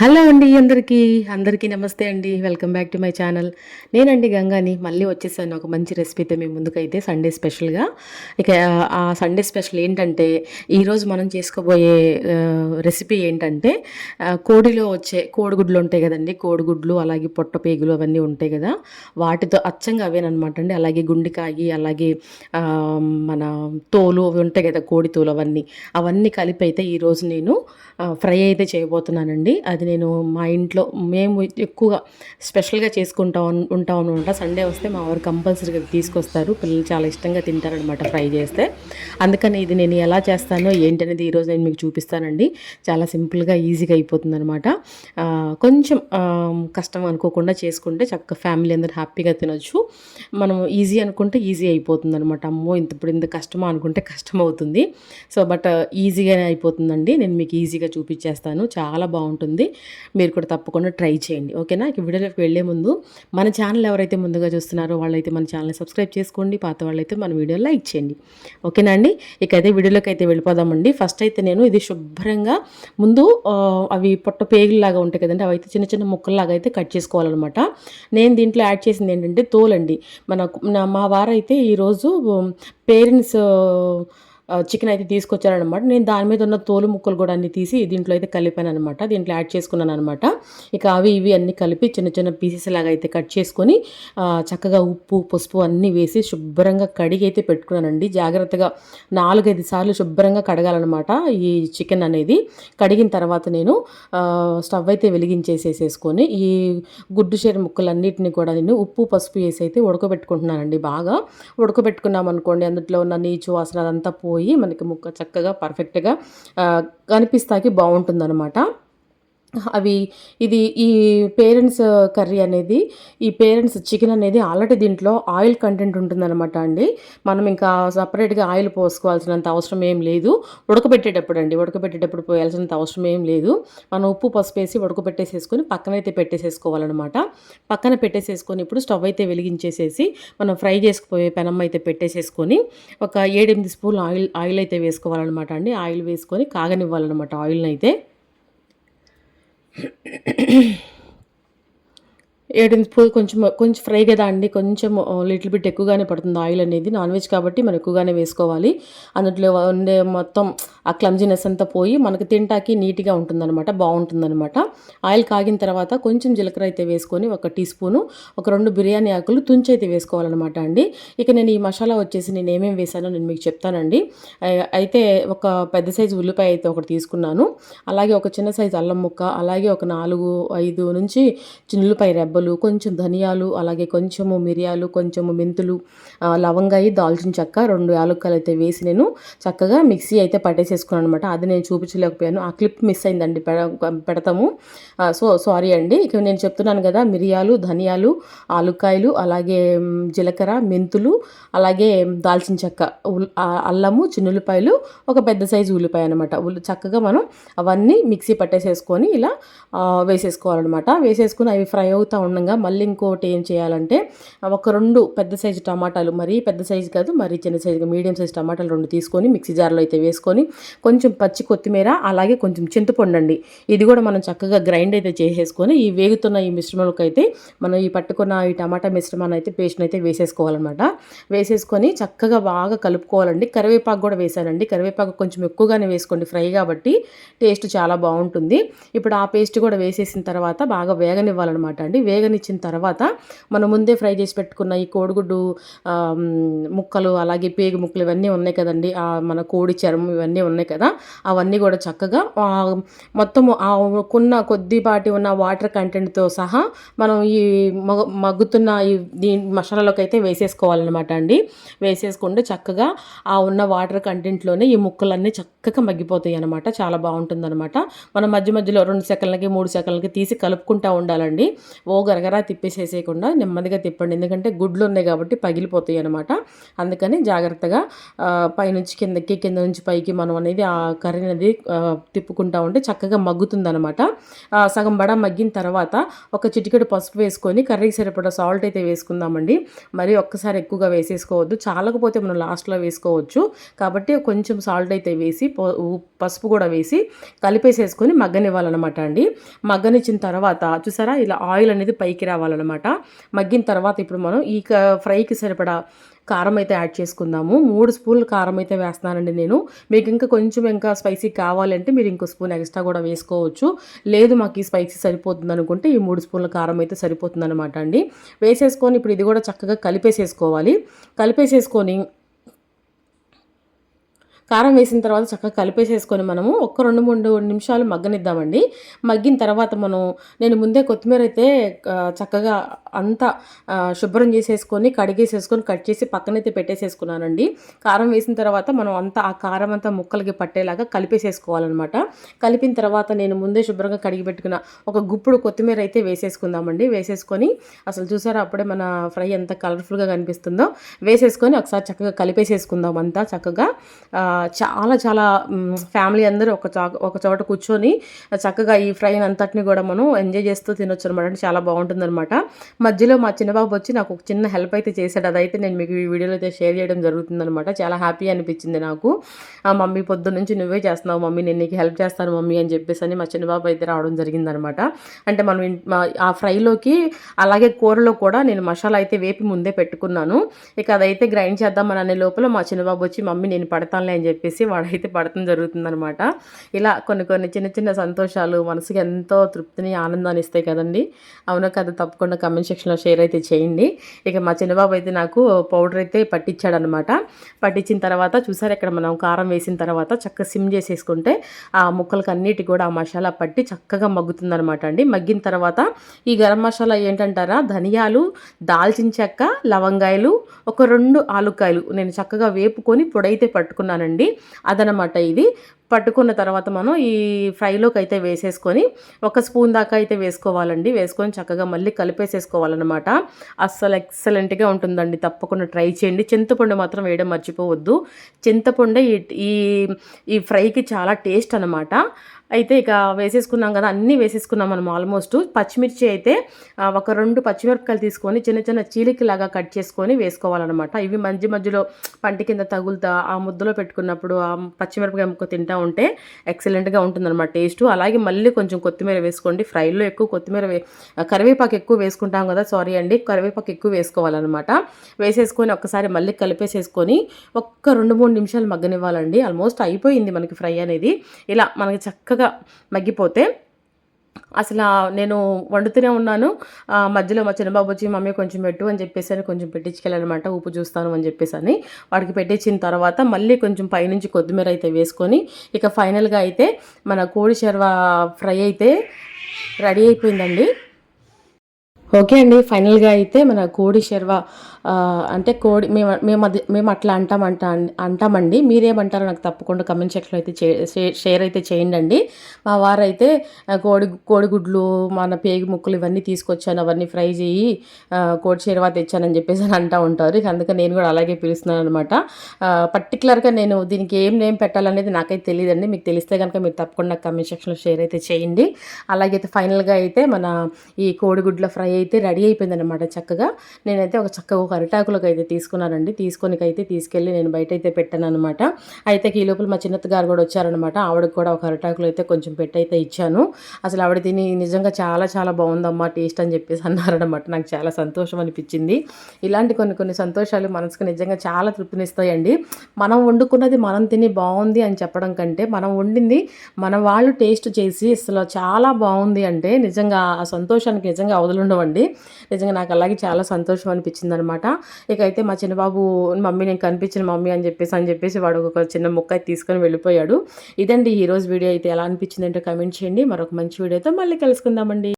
Hello అండి అందరికీ నమస్తే అండి. Welcome back to my channel. నేనండి గంగాని. మళ్ళీ వచ్చేసాను ఒక మంచి రెసిపీతో మీ ముందుకైతే సండే స్పెషల్‌గా. ఇక ఆ సండే స్పెషల్ ఏంటంటే, ఈరోజు మనం చేసుకోబోయే రెసిపీ ఏంటంటే, కోడిలో వచ్చే కోడిగుడ్లు ఉంటాయి కదండీ! కోడిగుడ్లు అలాగే పొట్ట పేగులు అవన్నీ ఉంటాయి కదా! వాటితో అచ్చంగా అవేననమాట అండి. అలాగే గుండెకాయి, అలాగే మన తోలు అవి ఉంటాయి కదా! కోడి తోలు అవన్నీ కలిపి అయితే ఈరోజు నేను ఫ్రై అయితే చేయబోతున్నానండి. అది నేను మా ఇంట్లో మేము ఎక్కువగా స్పెషల్‌గా ఉంటాం అనమాట. సండే వస్తే మా వారు కంపల్సరీగా తీసుకొస్తారు. పిల్లలు చాలా ఇష్టంగా తింటారనమాట ఫ్రై చేస్తే. అందుకని ఇది నేను ఎలా చేస్తానో ఏంటనేది ఈరోజు నేను మీకు చూపిస్తానండి. చాలా సింపుల్‌గా, ఈజీగా అయిపోతుందనమాట. కొంచెం కష్టం అనుకోకుండా చేసుకుంటే చక్కగా ఫ్యామిలీ అందరూ హ్యాపీగా తినొచ్చు. మనం ఈజీ అనుకుంటే ఈజీ అయిపోతుందనమాట. అమ్మో! ఇప్పుడు ఇంత కష్టమా అనుకుంటే కష్టమవుతుంది. సో, బట్ ఈజీగానే అయిపోతుందండి. నేను మీకు ఈజీగా చూపించేస్తాను. చాలా బాగుంటుంది. మీరు కూడా తప్పకుండా ట్రై చేయండి. ఓకేనా? ఇక వీడియోలోకి వెళ్ళే ముందు మన ఛానల్ ఎవరైతే ముందుగా చూస్తున్నారో వాళ్ళైతే మన ఛానల్ని సబ్స్క్రైబ్ చేసుకోండి. పాత వాళ్ళైతే మన వీడియో లైక్ చేయండి. ఓకేనా అండి? ఇక అదే వీడియోలోకి అయితే వెళ్ళిపోదామండి. ఫస్ట్ అయితే నేను ఇది శుభ్రంగా ముందు అవి పొట్ట పేగుల్లాగా ఉంటాయి కదండి, అవి అయితే చిన్న చిన్న ముక్కల్లాగా అయితే కట్ చేసుకోవాలన్నమాట. నేను దీంట్లో యాడ్ చేసింది ఏంటంటే తోలండి. మా వారైతే ఈరోజు పేరెంట్స్ చికెన్ అయితే తీసుకొచ్చారనమాట. నేను దాని మీద ఉన్న తోలు ముక్కలు కూడా అన్ని తీసి దీంట్లో అయితే కలిపాననమాట. దీంట్లో యాడ్ చేసుకున్నాను అనమాట. ఇక అవి ఇవి అన్నీ కలిపి చిన్న చిన్న పీసెస్ లాగా అయితే కట్ చేసుకొని చక్కగా ఉప్పు, పసుపు అన్నీ వేసి శుభ్రంగా కడిగి అయితే పెట్టుకున్నానండి. జాగ్రత్తగా 4-5 సార్లు శుభ్రంగా కడగాలన్నమాట ఈ చికెన్ అనేది. కడిగిన తర్వాత నేను స్టవ్ అయితే వెలిగించేసేసుకొని ఈ గుడ్డు షేర్ ముక్కలన్నిటిని కూడా నేను ఉప్పు, పసుపు వేసి అయితే ఉడకబెట్టుకుంటున్నానండి. బాగా ఉడకబెట్టుకున్నాం అనుకోండి, అందులో ఉన్న నీచు వాసన అదంతా పోయి మనకి ముక్క చక్కగా పర్ఫెక్ట్గా కనిపిస్తాకి బాగుంటుందన్నమాట. ఈ పేరెంట్స్ కర్రీ అనేది, ఈ పేరెంట్స్ చికెన్ అనేది ఆల్రెడీ దీంట్లో ఆయిల్ కంటెంట్ ఉంటుందన్నమాట అండి. మనం ఇంకా సపరేట్గా ఆయిల్ పోసుకోవాల్సినంత అవసరం ఏం లేదు. ఉడకబెట్టేటప్పుడు పోయాల్సినంత అవసరం ఏం లేదు. మనం ఉప్పు, పసుపు వేసి ఉడకబెట్టేసేసుకొని పక్కనైతే పెట్టేసేసుకోవాలన్నమాట. పక్కన పెట్టేసేసుకొని ఇప్పుడు స్టవ్ అయితే వెలిగించేసేసి మనం ఫ్రై చేసుకుపోయే పెనం అయితే పెట్టేసేసుకొని ఒక 7-8 స్పూన్లు ఆయిల్ అయితే వేసుకోవాలన్నమాట అండి. ఆయిల్ వేసుకొని కాగనివ్వాలన్నమాట ఆయిల్ని అయితే. 7 స్పూన్ కొంచెం ఫ్రై కదా అండి, కొంచెం లిటిల్ బిట్ ఎక్కువగానే పడుతుంది ఆయిల్ అనేది. నాన్ వెజ్ కాబట్టి మనం ఎక్కువగానే వేసుకోవాలి. అందులో ఉండే మొత్తం ఆ క్లమ్జీనెస్ అంతా పోయి మనకి తింటాకి నీట్గా బాగుంటుందన్నమాట. ఆయిల్ కాగిన తర్వాత కొంచెం జీలకర్ర అయితే వేసుకొని ఒక టీ స్పూను, ఒక 2 బిర్యానీ ఆకులు తుంచి అయితే వేసుకోవాలన్నమాట అండి. ఇక నేను ఈ మసాలా వచ్చేసి నేను ఏమేమి వేసానో నేను మీకు చెప్తానండి. అయితే ఒక పెద్ద సైజు ఉల్లిపాయ అయితే ఒకటి తీసుకున్నాను. అలాగే ఒక చిన్న సైజు అల్లం ముక్క, అలాగే ఒక 4-5 నుంచి చిన్నులపాయ రెబ్బలు, కొంచెం ధనియాలు, అలాగే కొంచెము మిరియాలు, కొంచెము మెంతులు, లవంగాయి, దాల్చిన చెక్క, 2 యాలక్కాయలు అయితే వేసి నేను చక్కగా మిక్సీ అయితే పట్టేసేసుకున్నాను అనమాట. అది నేను చూపించలేకపోయాను, ఆ క్లిప్ మిస్ అయిందండి. పెడతాము. సారీ అండి. ఇక నేను చెప్తున్నాను కదా, మిరియాలు, ధనియాలు, ఆలుక్కాయలు, అలాగే జీలకర్ర, మెంతులు, అలాగే దాల్చిన చెక్క, అల్లము, చిన్నులపాయలు, ఒక పెద్ద సైజు ఉల్లిపాయ అనమాట. చక్కగా మనం అవన్నీ మిక్సీ పట్టేసేసుకొని ఇలా వేసేసుకోవాలన్నమాట. వేసేసుకుని అవి ఫ్రై అవుతూ ఉండగా మళ్ళీ ఇంకోటి ఏం చేయాలంటే ఒక 2 పెద్ద సైజు టమాటాలు, మరీ పెద్ద సైజు కాదు, మరీ చిన్న సైజుగా మీడియం సైజు టమాటాలు 2 తీసుకొని మిక్సీ జార్లో అయితే వేసుకొని కొంచెం పచ్చి కొత్తిమీర, అలాగే కొంచెం చింతపండు అండి. ఇది కూడా మనం చక్కగా గ్రైండ్ అయితే చేసేసుకొని ఈ వేగుతున్న ఈ మిశ్రమంలోకి అయితే మనం ఈ పట్టుకున్న ఈ టమాటా మిశ్రమాన్ని అయితే పేస్ట్ని అయితే వేసేసుకోవాలన్నమాట. వేసేసుకొని చక్కగా బాగా కలుపుకోవాలండి. కరివేపాకు కూడా వేసానండి. కరివేపాకు కొంచెం ఎక్కువగానే వేసుకోండి, ఫ్రై కాబట్టి టేస్ట్ చాలా బాగుంటుంది. ఇప్పుడు ఆ పేస్ట్ కూడా వేసేసిన తర్వాత బాగా వేగనివ్వాలన్నమాట అండి. వేగనిచ్చిన తర్వాత మనం ముందే ఫ్రై చేసి పెట్టుకున్న ఈ కోడిగుడ్డు ముక్కలు, అలాగే పేగు ముక్కలు ఇవన్నీ ఉన్నాయి కదండి, మన కోడి చర్మం ఇవన్నీ ఉన్నాయి కదా, అవన్నీ కూడా చక్కగా మొత్తము కొద్దిపాటి ఉన్న వాటర్ కంటెంట్తో సహా మనం ఈ మగ్గుతున్న దీని మసాలాలోకి అయితే వేసేసుకోవాలన్నమాట అండి. వేసేసుకుంటే చక్కగా ఆ ఉన్న వాటర్ కంటెంట్లోనే ఈ ముక్కలన్నీ చక్కగా మగ్గిపోతాయి అనమాట. చాలా బాగుంటుంది అనమాట. మనం మధ్య మధ్యలో 2 సెకన్లకి 3 సెకన్లకి తీసి కలుపుకుంటూ ఉండాలండి. ఓ గరగరా తిప్పేసేసేయకుండా నెమ్మదిగా తిప్పండి, ఎందుకంటే గుడ్లు ఉన్నాయి కాబట్టి పగిలిపోతాయి అనమాట. అందుకని జాగ్రత్తగా పైనుంచి కిందకి, కింద నుంచి పైకి మనం అనేది ఆ కర్రీ అనేది తిప్పుకుంటా ఉంటే చక్కగా మగ్గుతుందనమాట. సగం బడ మగ్గిన తర్వాత ఒక చిటికెడు పసుపు వేసుకొని కర్రీకి సరిపడా సాల్ట్ అయితే వేసుకుందామండి. మరి ఒక్కసారి ఎక్కువగా వేసేసుకోవద్దు, చాలకపోతే మనం లాస్ట్లో వేసుకోవచ్చు. కాబట్టి కొంచెం సాల్ట్ అయితే వేసి పసుపు కూడా వేసి కలిపేసేసుకొని మగ్గనివ్వాలన్నమాట అండి. మగ్గనిచ్చిన తర్వాత చూసారా ఇలా ఆయిల్ అనేది పైకి రావాలన్నమాట. మగ్గిన తర్వాత ఇప్పుడు మనం ఈ ఫ్రైకి సరిపడా కారం అయితే యాడ్ చేసుకుందాము. 3 స్పూన్లు కారం అయితే వేస్తున్నానండి నేను. మీకు ఇంకా స్పైసీ కావాలంటే మీరు ఇంకో స్పూన్ ఎక్స్ట్రా కూడా వేసుకోవచ్చు. లేదు మాకు ఈ స్పైసీ సరిపోతుంది అనుకుంటే ఈ 3 స్పూన్ల కారం అయితే సరిపోతుందన్నమాట అండి. వేసేసుకొని ఇప్పుడు ఇది కూడా చక్కగా కలిపేసేసుకోవాలి. కలిపేసేసుకొని కారం వేసిన తర్వాత చక్కగా కలిపేసేసుకొని మనము ఒక 2-3 నిమిషాలు మగ్గనిద్దామండి. మగ్గిన తర్వాత నేను ముందే కొత్తిమీర అయితే చక్కగా అంతా శుభ్రం చేసేసుకొని కడిగేసేసుకొని కట్ చేసి పక్కనైతే పెట్టేసేసుకున్నానండి. కారం వేసిన తర్వాత మనం అంతా ఆ కారం అంతా ముక్కలకి పట్టేలాగా కలిపేసేసుకోవాలన్నమాట. కలిపిన తర్వాత నేను ముందే శుభ్రంగా కడిగి పెట్టుకున్న ఒక గుప్పుడు కొత్తిమీర అయితే వేసేసుకుందామండి. వేసేసుకొని అసలు చూసారా అప్పుడే మన ఫ్రై ఎంత కలర్ఫుల్గా కనిపిస్తుందో వేసేసుకొని ఒకసారి చక్కగా కలిపేసేసుకుందాం అంతా చక్కగా. చాలా చాలా ఫ్యామిలీ అందరూ ఒక చోట కూర్చొని చక్కగా ఈ ఫ్రైని అంతటిని కూడా మనం ఎంజాయ్ చేస్తూ తినొచ్చు అనమాట. అంటే చాలా బాగుంటుందన్నమాట. మధ్యలో మా చిన్నబాబు వచ్చి నాకు ఒక చిన్న హెల్ప్ అయితే చేశాడు. అదైతే నేను మీకు ఈ వీడియోలో అయితే షేర్ చేయడం జరుగుతుందనమాట. చాలా హ్యాపీ అనిపించింది నాకు. మమ్మీ పొద్దున్న నుంచి నువ్వే చేస్తున్నావు మమ్మీ, నేను నీకు హెల్ప్ చేస్తాను మమ్మీ అని చెప్పేసి అని మా చిన్నబాబు అయితే రావడం జరిగిందనమాట. అంటే మనం ఆ ఫ్రైలోకి అలాగే కూరలో కూడా నేను మసాలా అయితే వేపి ముందే పెట్టుకున్నాను. ఇక అదైతే గ్రైండ్ చేద్దామని అనే లోపల మా చిన్నబాబు వచ్చి మమ్మీ నేను పడతానులే అని చెప్పేసి వాడైతే పడతం జరుగుతుందనమాట. ఇలా కొన్ని కొన్ని చిన్న చిన్న సంతోషాలు మనసుకి ఎంతో తృప్తిని ఆనందాన్ని ఇస్తాయి కదండి. అవునో కదా, తప్పకుండా కమెంట్ సెక్షన్లో షేర్ అయితే చేయండి. ఇక మా చిన్నబాబు అయితే నాకు పౌడర్ అయితే పట్టించాడనమాట. పట్టించిన తర్వాత చూసారు ఇక్కడ మనం కారం వేసిన తర్వాత చక్కగా సిమ్ చేసేసుకుంటే ఆ ముక్కలకి అన్నిటి కూడా ఆ మసాలా పట్టి చక్కగా మగ్గుతుందనమాట అండి. మగ్గిన తర్వాత ఈ గరం మసాలా ఏంటంటారా, ధనియాలు, దాల్చిన చెక్క, లవంగాయలు, ఒక 2 ఆలుకాయలు నేను చక్కగా వేపుకొని పొడైతే పట్టుకున్నానండి. అదనమాట ఇది. పట్టుకున్న తర్వాత మనం ఈ ఫ్రైలోకి అయితే వేసేసుకొని ఒక స్పూన్ దాకా అయితే వేసుకోవాలండి. వేసుకొని చక్కగా మళ్ళీ కలిపేసేసుకోవాలన్నమాట. అస్సలు ఎక్సలెంట్గా ఉంటుందండి, తప్పకుండా ట్రై చేయండి. చింతపండు మాత్రం వేయడం మర్చిపోవద్దు. చింతపండే ఈ ఈ ఫ్రైకి చాలా టేస్ట్ అనమాట. అయితే ఇక వేసేసుకున్నాం కదా, అన్నీ వేసేసుకున్నాం మనం ఆల్మోస్ట్. పచ్చిమిర్చి అయితే ఒక 2 పచ్చిమిరపకాయలు తీసుకొని చిన్న చిన్న చీలికలాగా కట్ చేసుకొని వేసుకోవాలన్నమాట. ఇవి మధ్యలో పంటి కింద తగులుతా ఆ ముద్దలో పెట్టుకున్నప్పుడు ఆ పచ్చిమిరపకాయ ముక్క తింటా ఉంటే ఎక్సలెంట్గా ఉంటుందన్నమాట టేస్ట్. అలాగే మళ్ళీ కొంచెం కొత్తిమీర వేసుకోండి. ఫ్రైలో ఎక్కువ కొత్తిమీర కరివేపాకు ఎక్కువ వేసుకుంటాం కదా, సారీ అండి, కరివేపాకు ఎక్కువ వేసుకోవాలన్నమాట. వేసేసుకొని ఒక్కసారి మళ్ళీ కలిపేసేసుకొని ఒక్క 2-3 నిమిషాలు మగ్గనివ్వాలండి. ఆల్మోస్ట్ అయిపోయింది మనకి ఫ్రై అనేది. ఇలా మనకి చక్కగా మగ్గిపోతే అసలు నేను వండుతూనే ఉన్నాను. మధ్యలో మా చిన్నబాబు వచ్చి మమ్మీ కొంచెం పెట్టు అని చెప్పేసి అని కొంచెం పెట్టించుకెళ్ళాలన్నమాట. ఉప్పు చూస్తాను అని చెప్పేసి అని వాడికి పెట్టించిన తర్వాత మళ్ళీ కొంచెం పైనుంచి కొత్తిమీర అయితే వేసుకొని ఇక ఫైనల్గా అయితే మన కోడి చెరవ ఫ్రై అయితే రెడీ అయిపోయిందండి. ఓకే అండి, ఫైనల్గా అయితే మన కోడి షెర్వా అంటే కోడి మేము అట్లా అంటామండి. మీరేమంటారో నాకు తప్పకుండా కమెంట్ సెక్షన్లో అయితే షేర్ అయితే చేయండి. మా వారైతే కోడిగుడ్లు మన పేగు ముక్కలు ఇవన్నీ తీసుకొచ్చాను, అవన్నీ ఫ్రై చేయి, కోడి షెర్వా తెచ్చానని చెప్పేసి అని అంటూ ఉంటారు. అందుకని నేను కూడా అలాగే పిలుస్తున్నాను అనమాట. పర్టికులర్గా నేను దీనికి ఏం నేమ్ పెట్టాలనేది నాకైతే తెలియదండి. మీకు తెలిస్తే కనుక మీరు తప్పకుండా కమెంట్ సెక్షన్లో షేర్ అయితే చేయండి. అలాగైతే ఫైనల్గా అయితే మన ఈ కోడిగుడ్ల ఫ్రై అయితే రెడీ అయిపోయిందనమాట. చక్కగా నేనైతే ఒక అరిటాకులకు అయితే తీసుకున్నానండి. తీసుకెళ్ళి నేను బయట అయితే పెట్టాను అనమాట. అయితే ఈ లోపల మా చిన్నత్త గారు కూడా వచ్చారనమాట. ఆవిడకి కూడా ఒక అరిటాకులు అయితే కొంచెం పెట్టయితే ఇచ్చాను. అసలు ఆవిడ తిని నిజంగా చాలా చాలా బాగుందమ్మా టేస్ట్ అని చెప్పేసి అన్నారనమాట. నాకు చాలా సంతోషం అనిపించింది. ఇలాంటి కొన్ని సంతోషాలు మనసుకు నిజంగా చాలా తృప్తినిస్తాయండి. మనం వండుకున్నది మనం తిని బాగుంది అని చెప్పడం కంటే మనం వండింది మన వాళ్ళు టేస్ట్ చేసి అసలు చాలా బాగుంది అంటే నిజంగా ఆ సంతోషానికి నిజంగా అవధులుండవండి. నిజంగా నాకు అలాగే చాలా సంతోషం అనిపించింది అనమాట. ఇక అయితే మా చిన్నబాబు మమ్మీ నేను కనిపించిన మమ్మీ అని చెప్పేసి వాడు ఒక చిన్న ముక్క తీసుకొని వెళ్ళిపోయాడు. ఇదండి ఈరోజు వీడియో అయితే ఎలా అనిపించింది అంటే కమెంట్ చేయండి. మరొక మంచి వీడియోతో మళ్ళీ కలుసుకుందామండి.